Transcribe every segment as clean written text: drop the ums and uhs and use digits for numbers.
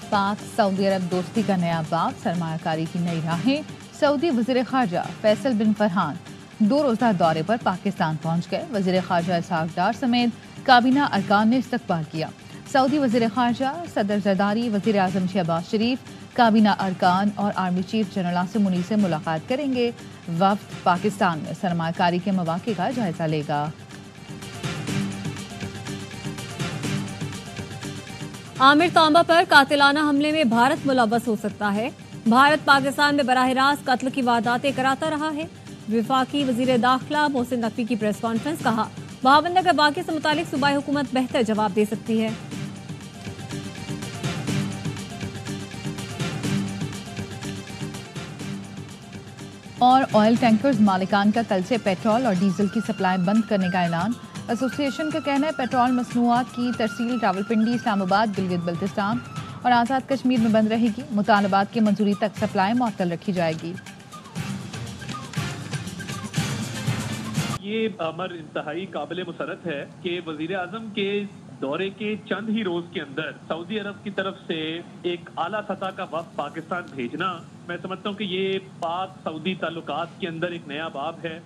पाक सऊदी अरब दोस्ती का नया बाब, सरमायाकारी की नई राहें। सऊदी वज़ीर ख़ारजा फैसल बिन फरहान 2 रोज़ा दौरे पर पाकिस्तान पहुंच गए। वज़ीर ख़ारजा इसहाक डार समेत काबीना अरकान ने इस्तकबाल किया। सऊदी वज़ीर ख़ारजा सदर ज़रदारी, वज़ीर आज़म शहबाज शरीफ, काबीना अरकान और army chief general Asim Munir से मुलाकात करेंगे। वफ़द पाकिस्तान में सरमायाकारी के मौक़े का जायजा लेगा। आमिर तांबा पर कातिलाना हमले में भारत मुलव्वस हो सकता है। भारत पाकिस्तान में बराह रास्त कत्ल की वारदातें कराता रहा है। विफाकी वजीर दाखिला मोहसिन नकवी की प्रेस कॉन्फ्रेंस, कहा बहावंदर वाक़े से मुतालिक सूबाई हुकूमत बेहतर जवाब दे सकती है। और ऑयल टैंकर्स मालिकान का कल से पेट्रोल और डीजल की सप्लाई बंद करने का ऐलान। एसोसिएशन का कहना है पेट्रोल मसनूआत की तरसील रावलपिंडी, इस्लामाबाद, गिलगित बल्तिस्तान और आज़ाद कश्मीर में बंद रहेगी। मुतालबात की मंजूरी तक सप्लाई मुअत्तल रखी जाएगी। ये अमर इंतहाई काबिल मुसरत है कि वजीर आजम के दौरे के चंद ही रोज के अंदर सऊदी अरब की तरफ से एक आला सतह का वफ्द पाकिस्तान भेजना, मैं समझता हूँ कि ये पाक सऊदी ताल्लुकात के अंदर एक नया बाब है।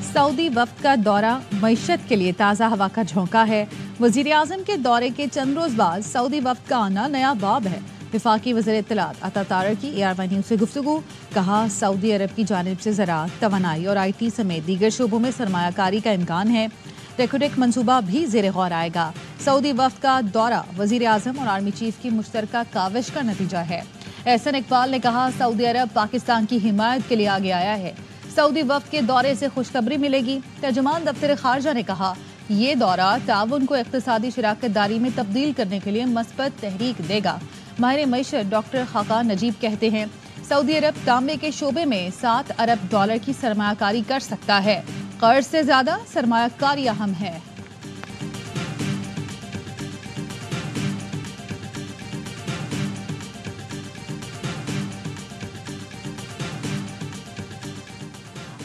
सऊदी वफ्द का दौरा मईशत के लिए ताज़ा हवा का झोंका है। वजीर आज़म के दौरे के चंद रोज बाद सऊदी वफ्द का आना नया बाब है। विफाकी वज़ीर इत्तलात अता तारर की AR1 न्यूज़ से गुफ्तगू, कहा सऊदी अरब की जानिब से ज़राअत, तवानाई और IT समेत दीगर शोबों में सरमायाकारी का इम्कान है। रेकोडेक मंसूबा भी ज़ेरे गौर आएगा। सऊदी वफ्द का दौरा वज़ीर आज़म और आर्मी चीफ की मुश्तरका काविश का नतीजा है। एहसन इकबाल ने कहा सऊदी अरब पाकिस्तान की हिमायत के लिए आगे आया है। सऊदी वफ्द के दौरे से खुशखबरी मिलेगी। तर्जुमान दफ्तर खारजा ने कहा ये दौरा ताउन को इक़्तिसादी शराकत दारी में तब्दील करने के लिए मस्बत तहरीक देगा। माहिर मईशत डॉक्टर खाकान नजीब कहते हैं सऊदी अरब तांबे के शोबे में $7 अरब की सरमायाकारी कर सकता है। कर्ज से ज्यादा सरमायाकारी अहम है।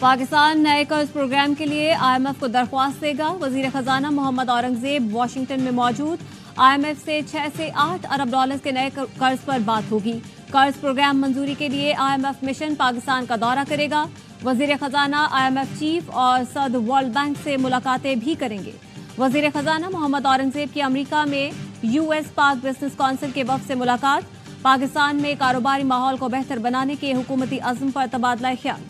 पाकिस्तान नए कर्ज प्रोग्राम के लिए IMF को दरख्वास्त देगा। वजीर खजाना मोहम्मद औरंगजेब वाशिंगटन में मौजूद। IMF से 6 से 8 अरब डॉलर के नए कर्ज पर बात होगी। कर्ज प्रोग्राम मंजूरी के लिए IMF मिशन पाकिस्तान का दौरा करेगा। वजीर खजाना IMF चीफ और सदर वर्ल्ड बैंक से मुलाकातें भी करेंगे। वजीर खजाना मोहम्मद औरंगजेब की अमेरिका में US पाक बिजनेस काउंसिल के वफ्द से मुलाकात। पाकिस्तान में कारोबारी माहौल को बेहतर बनाने के हुकूमती अज़्म पर तबादला ख्याल।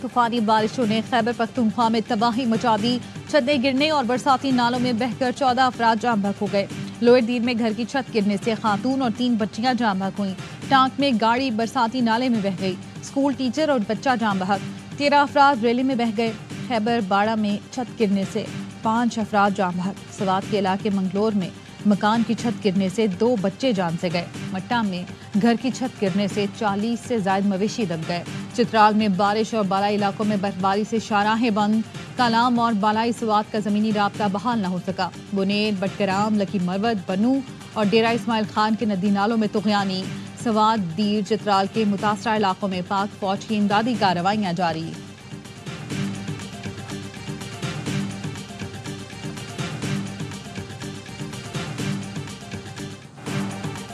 तूफानी बारिशों ने खैबर पख्तूनख्वा में तबाही मचा दी। छतें गिरने और बरसाती नालों में बहकर 14 अफराद जाम बहक हो गए। लोअर दीर में घर की छत गिरने से खातून और 3 बच्चियां जाम बहक हुई। टांक में गाड़ी बरसाती नाले में बह गई। स्कूल टीचर और बच्चा जाम बहक। 13 अफराद रेले में बह गए। खैबर बाड़ा में छत गिरने से 5 अफराद जाम बहक। सवात के इलाके मंगलोर में मकान की छत गिरने से 2 बच्चे जान से गए। मट्टा में घर की छत गिरने से 40 से ज्यादा मवेशी दब गए। चित्राल में बारिश और बालाई इलाकों में बर्फबारी से शाहराहें बंद। कालाम और बालाई सवात का जमीनी राब्ता बहाल न हो सका। बुनेर, बटकराम, लकी मरवत, बनू और डेरा इस्माइल खान के नदी नालों में तुग़यानी। सवात, दीर, चित्राल के मुतासरा इलाकों में पाक फौज की इमदादी कार्रवाइयां जारी।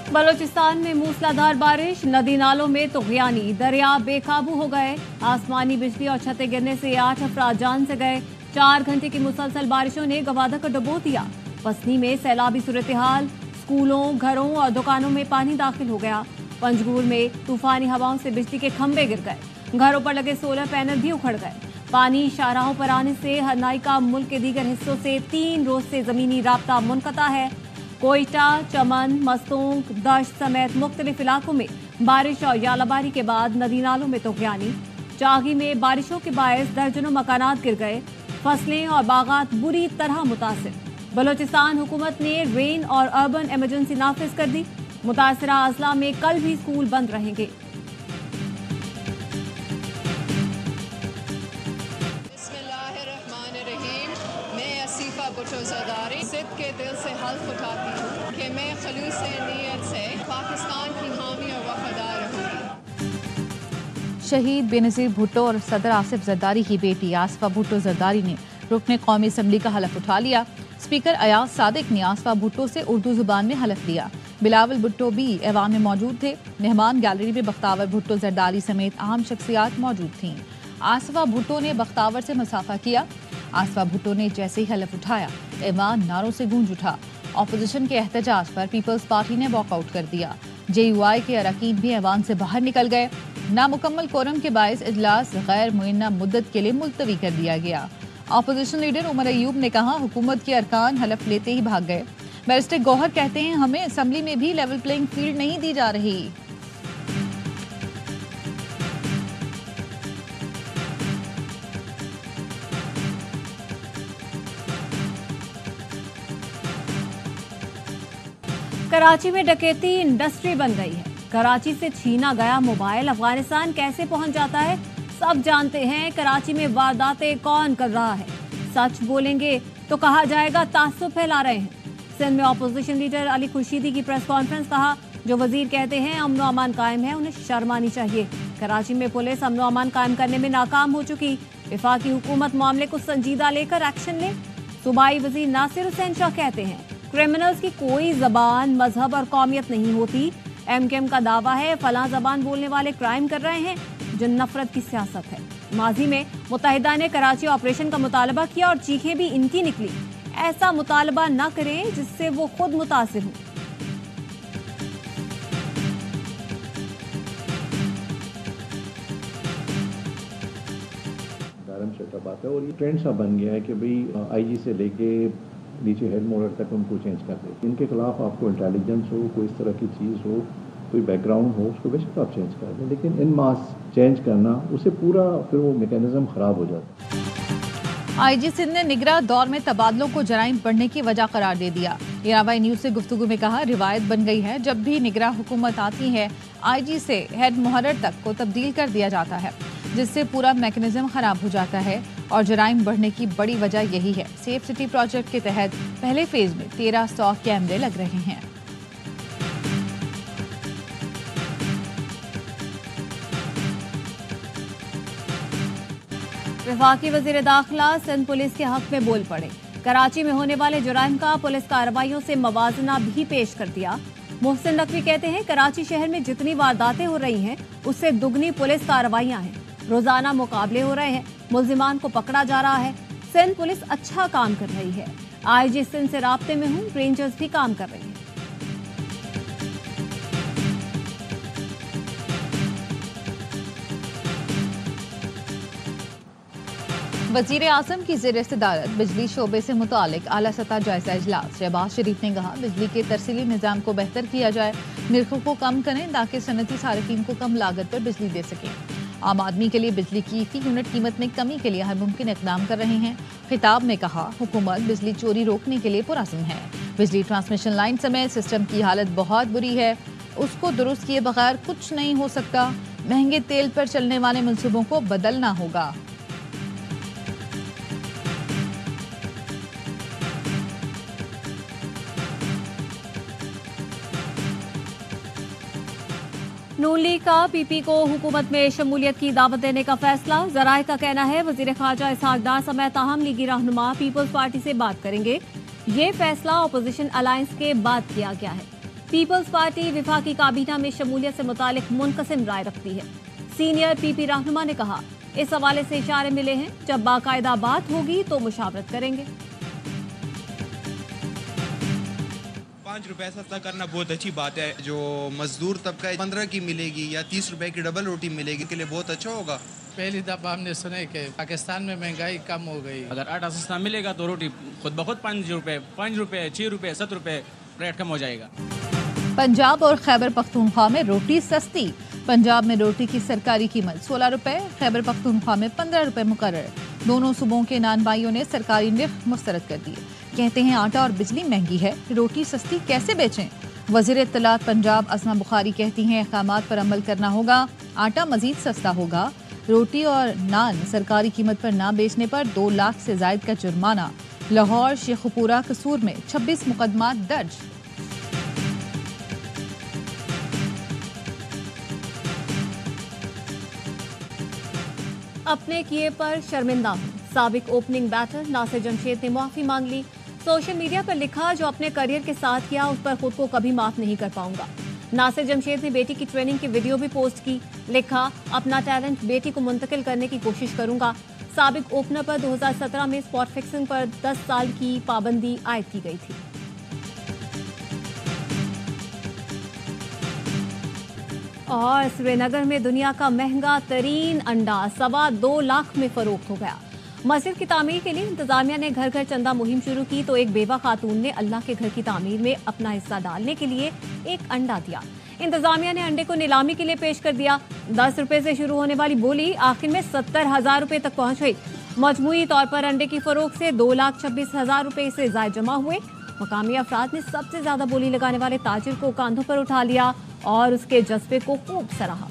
बलोचिस्तान में मूसलाधार बारिश, नदी नालों में तुग़यानी, दरिया बेकाबू हो गए। आसमानी बिजली और छतें गिरने से 8 अफराद जान से गए। 4 घंटे की मुसलसल बारिशों ने गवादर को डुबो दिया। पसनी में सैलाबी सूरत हाल, स्कूलों, घरों और दुकानों में पानी दाखिल हो गया। पंजगुर में तूफानी हवाओं से बिजली के खंभे गिर गए। घरों पर लगे सोलर पैनल भी उखड़ गए। पानी शाहराहों पर आने से हरनाई का मुल्क के दीगर हिस्सों से 3 रोज से जमीनी राब्ता मुनक़ता है। कोयटा, चमन, मस्तूंग, दश्त समेत मुख्तलिफ इलाकों में बारिश और यालाबारी के बाद नदी नालों में तुग़यानी। चागी में बारिशों के बायस दर्जनों मकानात गिर गए। फसलें और बागात बुरी तरह मुतासिर। बलोचिस्तान हुकूमत ने रेन और अर्बन इमरजेंसी नाफिज कर दी। मुतासरा अजला में कल भी स्कूल बंद रहेंगे। भुट्टो ज़रदारी जिद के दिल से हल्फ उठाती हूँ कि मैं खलूस नीयत से पाकिस्तान की हामी और वफादार रहूँगी। शहीद बेनज़ीर भुट्टो और सदर आसिफ जरदारी की बेटी आसफा भुट्टो जरदारी ने रुकने कौमी असम्बली का हलफ उठा लिया। स्पीकर अयाज सादिक ने आसफा भुट्टो से उर्दू जुबान में हलफ लिया। बिलावल भुट्टो भी ऐवान में मौजूद थे। मेहमान गैलरी में बख्तावर भुट्टो, जरदारी समेत अहम शख्सियात मौजूद थीं। आसफा भुट्टो ने बख्तावर से मुसाफा किया। आसफा भुट्टो ने जैसे ही हलफ उठाया, ऐवान नारों से गूंज उठा। अपोजिशन के एहतजाज पर पीपल्स पार्टी ने वॉकआउट कर दिया। JUI के अरकान भी ऐवान से बाहर निकल गए। नामुकम्मल कोरम के बायस इजलास गैर मुअय्यना मुद्दत के लिए मुलतवी कर दिया गया। अपोजिशन लीडर उमर अयूब ने कहा, हुकूमत के अरकान हलफ लेते ही भाग गए। बैरिस्टर गौहर कहते हैं, हमें असम्बली में भी लेवल प्लेइंग फील्ड नहीं दी जा रही। कराची में डकैती इंडस्ट्री बन गई है। कराची से छीना गया मोबाइल अफगानिस्तान कैसे पहुंच जाता है, सब जानते हैं। कराची में वारदातें कौन कर रहा है, सच बोलेंगे तो कहा जाएगा तासुब फैला रहे हैं। सिंध में अपोजिशन लीडर अली खुर्शीदी की प्रेस कॉन्फ्रेंस, कहा जो वजीर कहते हैं अमन व अमान कायम है, उन्हें शर्म आनी चाहिए। कराची में पुलिस अमन व अमान कायम करने में नाकाम हो चुकी। वफाकी हुकूमत मामले को संजीदा लेकर एक्शन ले। सूबाई वजीर नासिर हुसैन शाह कहते हैं, क्रिमिनल्स की कोई जबान, मजहब और कौमियत नहीं होती। MKM का दावा है फलां जबान बोलने वाले क्राइम कर रहे हैं, जो नफरत की सियासत है। माजी में मुत्तहिदा ने कराची ऑपरेशन का मुतालबा किया और चीखें भी इनकी निकली। ऐसा मुतालबा न करें जिससे वो खुद मुतासिर हों। बात है और ये ट्रेंड सा बन गया है कि भाई IG से लेके नीचे हेड मॉडल तक उनको चेंज कर दे। इनके खिलाफ आपको इंटेलिजेंस हो, कोई इस तरह की चीज़ हो, कोई बैकग्राउंड हो, उसको बेशक आप चेंज कर दें, लेकिन इन मास चेंज करना, उससे पूरा फिर वो मैकेनिज्म ख़राब हो जाता है। IG सिंध ने निगरां दौर में तबादलों को जराइम बढ़ने की वजह करार दे दिया। इरावाई न्यूज़ से गुफ्तगू में कहा, रिवायत बन गई है जब भी निगरां हुकूमत आती है IG से हेड मुहर्रर तक को तब्दील कर दिया जाता है, जिससे पूरा मैकेनिज्म खराब हो जाता है और जराइम बढ़ने की बड़ी वजह यही है। सेफ सिटी प्रोजेक्ट के तहत पहले फेज में 1300 कैमरे लग रहे हैं। वफाकी वजीर दाखिला सिंध पुलिस के हक में बोल पड़े। कराची में होने वाले जुराइम का पुलिस कार्रवाइयों से मवाजना भी पेश कर दिया। मोहसिन नकवी कहते हैं, कराची शहर में जितनी वारदातें हो रही हैं उससे दुगनी पुलिस कार्रवाइयां हैं। रोजाना मुकाबले हो रहे हैं, मुल्जिमान को पकड़ा जा रहा है। सिंध पुलिस अच्छा काम कर रही है। IG सिंध से राब्ते में हूँ, रेंजर्स भी काम कर रही है। वजीर आजम की ज़ेर सदारत बिजली शोबे से मुतालिक आला सतह जायजा इजलास। शहबाज शरीफ ने कहा, बिजली के तरसीली निज़ाम को बेहतर किया जाए, निर्खों को कम करें ताकि सनती सारिकीन को कम लागत पर बिजली दे सकें। आम आदमी के लिए बिजली की फी यूनिट कीमत में कमी के लिए हर मुमकिन इक़दाम कर रहे हैं। खिताब में कहा, हुकूमत बिजली चोरी रोकने के लिए पुरअज़्म है। बिजली ट्रांसमिशन लाइन समेत सिस्टम की हालत बहुत बुरी है, उसको दुरुस्त किए बगैर कुछ नहीं हो सकता। महंगे तेल पर चलने वाले मनसूबों को बदलना होगा। नून लीग का PP को हुकूमत में शमूलियत की दावत देने का फैसला। जराए का कहना है, वजीर खारजा इसहाक डार समेत ताहम लीगी रहनुमा पीपल्स पार्टी से बात करेंगे। ये फैसला अपोजिशन अलायंस के बाद किया गया है। पीपल्स पार्टी वफाकी काबीना में शमूलियत से मुतालिक मुनकसिम राय रखती है। सीनियर PP रहनुमा ने कहा, इस हवाले से इशारे मिले हैं, जब बाकायदा बात होगी तो मुशावरत करेंगे। 5 रुपए सस्ता करना बहुत अच्छी बात है। जो मजदूर तबका 15 की मिलेगी या 30 रुपए की डबल रोटी मिलेगी, के लिए बहुत अच्छा होगा। पहली दफा हमने सुने कि पाकिस्तान में महंगाई कम हो गई। अगर आटा सस्ता मिलेगा तो रोटी खुद ब खुद 5 रुपए, 6 रुपए, 7 रुपए रेट कम हो जाएगा। पंजाब और खैबर पख्तूनख्वा में रोटी सस्ती। पंजाब में रोटी की सरकारी कीमत 16 रुपए, खैबर पख्तूनख्वा में 15 रुपए मुकर्रर। दोनों सूबों के नान भाइयों ने सरकारी निर्ख मुस्तरद कर दिए। कहते हैं, आटा और बिजली महंगी है, रोटी सस्ती कैसे बेचें। वज़ीर इत्तलात पंजाब असमा बुखारी कहती हैं, अहकामात पर अमल करना होगा, आटा मजीद सस्ता होगा। रोटी और नान सरकारी कीमत पर ना बेचने पर 2 लाख से जायद का जुर्माना। लाहौर शेखुपुरा कसूर में 26 मुकदमात दर्ज। अपने किए पर शर्मिंदा हूं। साबिक ओपनिंग बैटर नासिर जमशेद ने माफी मांग ली। सोशल मीडिया पर लिखा, जो अपने करियर के साथ किया उस पर खुद को कभी माफ नहीं कर पाऊंगा। नासिर जमशेद ने बेटी की ट्रेनिंग की वीडियो भी पोस्ट की। लिखा, अपना टैलेंट बेटी को मुंतकिल करने की कोशिश करूंगा। साबिक ओपनर पर 2017 में स्पॉट फिक्सिंग पर 10 साल की पाबंदी आयद की गई थी। और श्रीनगर में दुनिया का महंगा तरीन अंडा 2.25 लाख में फरोख्त हो गया। मस्जिद की तामीर के लिए इंतजामिया ने घर घर चंदा मुहिम शुरू की तो एक बेवा खातून ने अल्लाह के घर की तामीर में अपना हिस्सा डालने के लिए एक अंडा दिया। इंतजामिया ने अंडे को नीलामी के लिए पेश कर दिया। 10 रुपए से शुरू होने वाली बोली आखिर में 70,000 रुपए तक पहुंच गई। मजमूई तौर पर अंडे की फरोख्त से 2,26,000 रुपए से ज्यादा जमा हुए। मकामी अफराद ने सबसे ज्यादा बोली लगाने वाले ताजिर को कांधों पर उठा लिया और उसके जज्बे को खूब सराहा।